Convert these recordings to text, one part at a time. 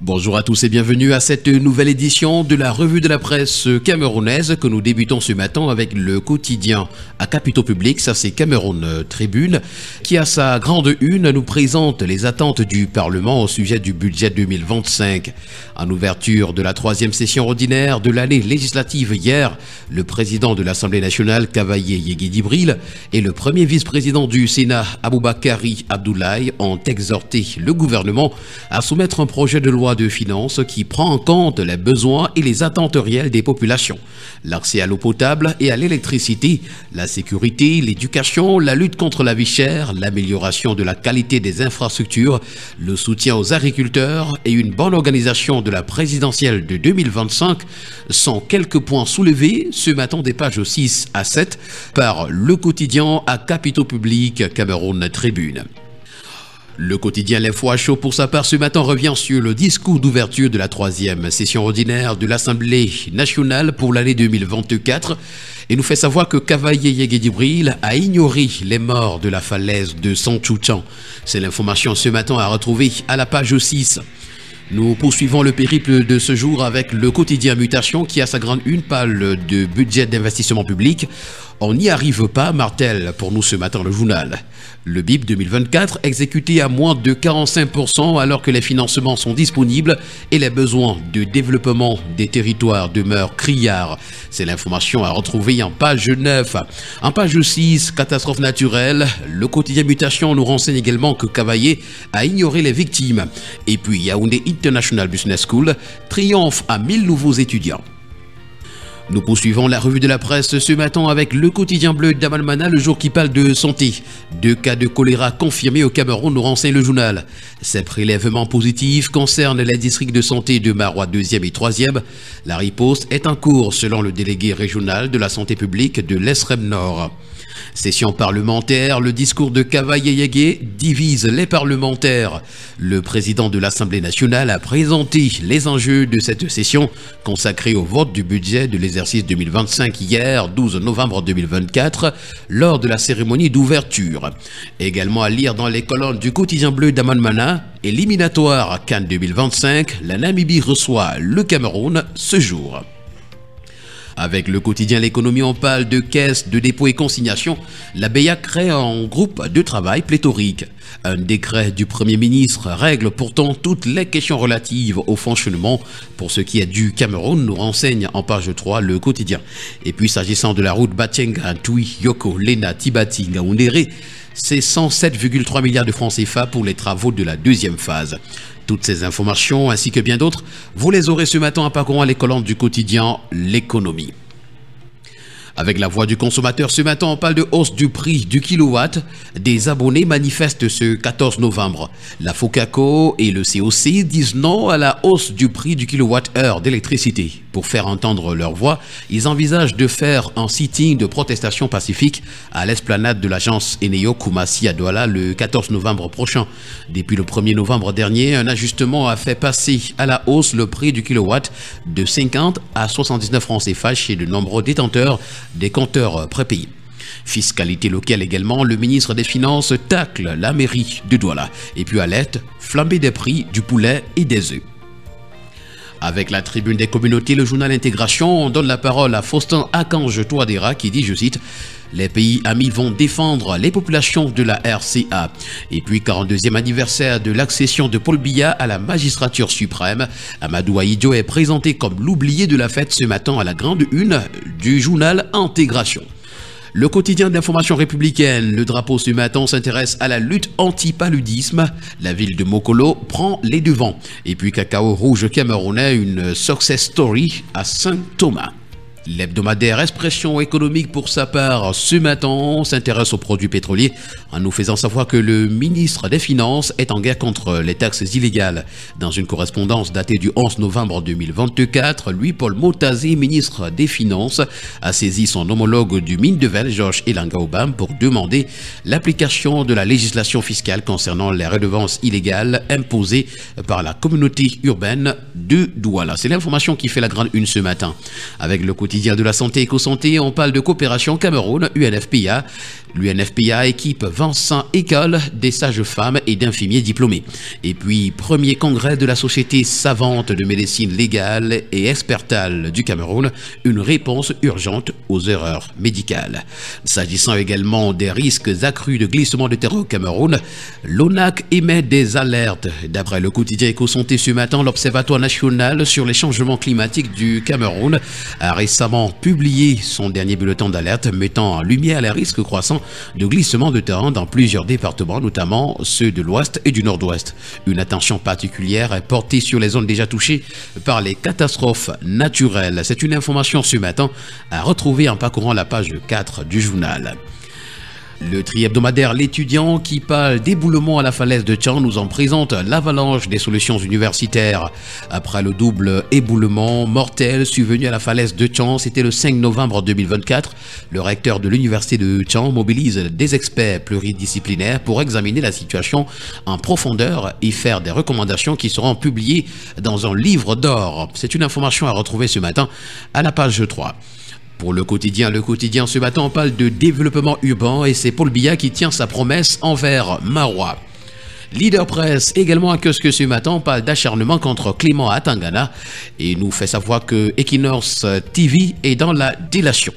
Bonjour à tous et bienvenue à cette nouvelle édition de la revue de la presse camerounaise que nous débutons ce matin avec le quotidien à capitaux publics, ça c'est Cameroun Tribune, qui à sa grande une nous présente les attentes du Parlement au sujet du budget 2025. En ouverture de la troisième session ordinaire de l'année législative hier, le président de l'Assemblée nationale, Cavaillé Yégué-Dibril, et le premier vice-président du Sénat, Aboubakari Abdoulaye, ont exhorté le gouvernement à soumettre un projet de loi de finances qui prend en compte les besoins et les attentes réelles des populations. L'accès à l'eau potable et à l'électricité, la sécurité, l'éducation, la lutte contre la vie chère, l'amélioration de la qualité des infrastructures, le soutien aux agriculteurs et une bonne organisation de la présidentielle de 2025 sont quelques points soulevés ce matin des pages 6 à 7 par le quotidien à capitaux publics Cameroun Tribune. Le quotidien L'Info à chaud pour sa part ce matin revient sur le discours d'ouverture de la troisième session ordinaire de l'Assemblée nationale pour l'année 2024 et nous fait savoir que Cavaillé Yégué-Dibril a ignoré les morts de la falaise de Santchouchan. C'est l'information ce matin à retrouver à la page 6. Nous poursuivons le périple de ce jour avec le quotidien Mutation qui a sa grande une parle de budget d'investissement public. On n'y arrive pas, martèle pour nous ce matin le journal. Le BIP 2024 exécuté à moins de 45% alors que les financements sont disponibles et les besoins de développement des territoires demeurent criards. C'est l'information à retrouver en page 9. En page 6, catastrophe naturelle, le quotidien Mutation nous renseigne également que Cavaillé a ignoré les victimes. Et puis Yaoundé International Business School triomphe à 1000 nouveaux étudiants. Nous poursuivons la revue de la presse ce matin avec le quotidien bleu d'Amalmana, le jour qui parle de santé. 2 cas de choléra confirmés au Cameroun, nous renseigne le journal. Ces prélèvements positifs concernent les districts de santé de Marois 2e et 3e. La riposte est en cours selon le délégué régional de la santé publique de l'Esrem Nord. Session parlementaire, le discours de Cavaillé Yégué divise les parlementaires. Le président de l'Assemblée nationale a présenté les enjeux de cette session consacrée au vote du budget de l'exercice 2025 hier, 12 novembre 2024, lors de la cérémonie d'ouverture. Également à lire dans les colonnes du quotidien bleu d'Amanmana, éliminatoire à Cannes 2025, la Namibie reçoit le Cameroun ce jour. Avec le quotidien L'économie, on parle de caisse de dépôt et consignation. La BEA crée un groupe de travail pléthorique. Un décret du Premier ministre règle pourtant toutes les questions relatives au fonctionnement pour ce qui est du Cameroun, nous renseigne en page 3 le quotidien. Et puis s'agissant de la route Batienga, Toui, Yoko, Lena, Tibati, Ngaoundéré, c'est 107,3 milliards de francs CFA pour les travaux de la deuxième phase. Toutes ces informations ainsi que bien d'autres, vous les aurez ce matin en parcourant les colonnes du quotidien L'économie. Avec la voix du consommateur, ce matin, on parle de hausse du prix du kilowatt. Des abonnés manifestent ce 14 novembre. La FOCACO et le COC disent non à la hausse du prix du kilowatt-heure d'électricité. Pour faire entendre leur voix, ils envisagent de faire un sitting de protestation pacifique à l'esplanade de l'agence Eneo Koumassi à Douala le 14 novembre prochain. Depuis le 1er novembre dernier, un ajustement a fait passer à la hausse le prix du kilowatt de 50 à 79 francs CFA chez de nombreux détenteurs des compteurs prépayés. Fiscalité locale également, le ministre des Finances tacle la mairie de Douala. Et puis alerte, flambée des prix du poulet et des œufs. Avec la tribune des communautés, le journal Intégration, on donne la parole à Faustin Akange Touadéra qui dit, je cite, « Les pays amis vont défendre les populations de la RCA ». Et puis 42e anniversaire de l'accession de Paul Biya à la magistrature suprême. Amadou Aïdjo est présenté comme l'oublié de la fête ce matin à la grande une du journal Intégration. Le quotidien d'information républicaine, le drapeau ce matin s'intéresse à la lutte anti-paludisme. La ville de Mokolo prend les devants. Et puis Cacao Rouge Camerounais, une success story à Saint-Thomas. L'hebdomadaire Expression économique pour sa part ce matin s'intéresse aux produits pétroliers en nous faisant savoir que le ministre des Finances est en guerre contre les taxes illégales. Dans une correspondance datée du 11 novembre 2024, Louis-Paul Motazé, ministre des Finances, a saisi son homologue du Mines-de-Vel, Georges Elanga Obam, pour demander l'application de la législation fiscale concernant les redevances illégales imposées par la communauté urbaine de Douala. C'est l'information qui fait la grande une ce matin. Avec le quotidien quotidien de la santé éco-santé, on parle de coopération Cameroun-UNFPA. L'UNFPA équipe 25 écoles des sages-femmes et d'infirmiers diplômés. Et puis, premier congrès de la Société savante de médecine légale et expertale du Cameroun, une réponse urgente aux erreurs médicales. S'agissant également des risques accrus de glissement de terrain au Cameroun, l'ONAC émet des alertes. D'après le quotidien éco-santé ce matin, l'Observatoire national sur les changements climatiques du Cameroun a récemment publié son dernier bulletin d'alerte mettant en lumière les risques croissants de glissement de terrain dans plusieurs départements, notamment ceux de l'Ouest et du Nord-Ouest. Une attention particulière est portée sur les zones déjà touchées par les catastrophes naturelles. C'est une information ce matin à retrouver en parcourant la page 4 du journal. Le tri-hebdomadaire L'étudiant qui parle d'éboulement à la falaise de Tchang nous en présente l'avalanche des solutions universitaires. Après le double éboulement mortel survenu à la falaise de Tchang, c'était le 5 novembre 2024, le recteur de l'université de Tchang mobilise des experts pluridisciplinaires pour examiner la situation en profondeur et faire des recommandations qui seront publiées dans un livre d'or. C'est une information à retrouver ce matin à la page 3. Pour le quotidien ce matin, on parle de développement urbain et c'est Paul Biya qui tient sa promesse envers Marois. Leader Presse également à Kiosque ce matin, on parle d'acharnement contre Clément Atangana et nous fait savoir que Equinox TV est dans la délation.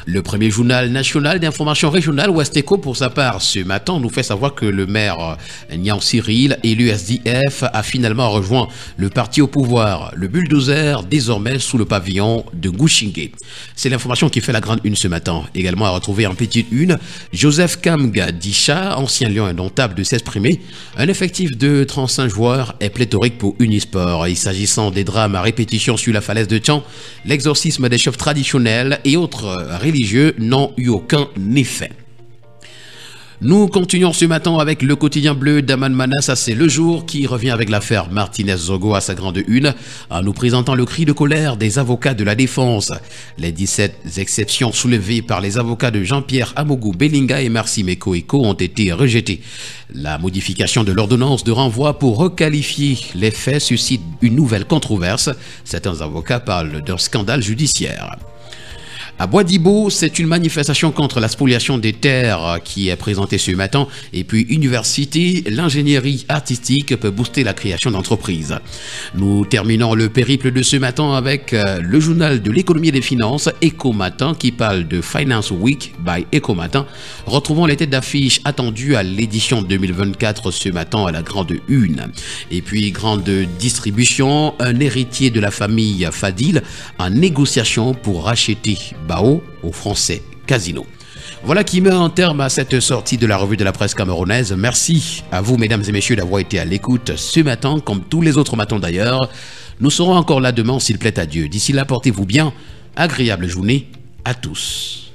Le premier journal national d'information régionale, Ouest Eco, pour sa part, ce matin, nous fait savoir que le maire Nian Cyril, élu SDF, a finalement rejoint le parti au pouvoir, le bulldozer, désormais sous le pavillon de Gouchingue. C'est l'information qui fait la grande une ce matin. Également à retrouver en petite une, Joseph Kamga Dicha, ancien lion indomptable, de s'exprimer. Un effectif de 35 joueurs est pléthorique pour Unisport. Et s'agissant des drames à répétition sur la falaise de Tchang, l'exorcisme des chefs traditionnels et autres religieux n'ont eu aucun effet. Nous continuons ce matin avec le quotidien bleu d'Aman Mana. Ça, c'est Le Jour qui revient avec l'affaire Martinez-Zogo à sa grande une, en nous présentant le cri de colère des avocats de la défense. Les 17 exceptions soulevées par les avocats de Jean-Pierre Amougou Belinga et Merci Meko ont été rejetées. La modification de l'ordonnance de renvoi pour requalifier les faits suscite une nouvelle controverse. Certains avocats parlent d'un scandale judiciaire. À Bois-d'Ibo, c'est une manifestation contre la spoliation des terres qui est présentée ce matin. Et puis, université, l'ingénierie artistique peut booster la création d'entreprises. Nous terminons le périple de ce matin avec le journal de l'économie et des finances, Ecomatin, qui parle de Finance Week by Ecomatin. Retrouvons les têtes d'affiche attendues à l'édition 2024 ce matin à la grande une. Et puis, grande distribution, un héritier de la famille Fadil en négociation pour racheter Bao au français Casino. Voilà qui met un terme à cette sortie de la revue de la presse camerounaise. Merci à vous, mesdames et messieurs, d'avoir été à l'écoute ce matin, comme tous les autres matins d'ailleurs. Nous serons encore là demain, s'il plaît à Dieu. D'ici là, portez-vous bien. Agréable journée à tous.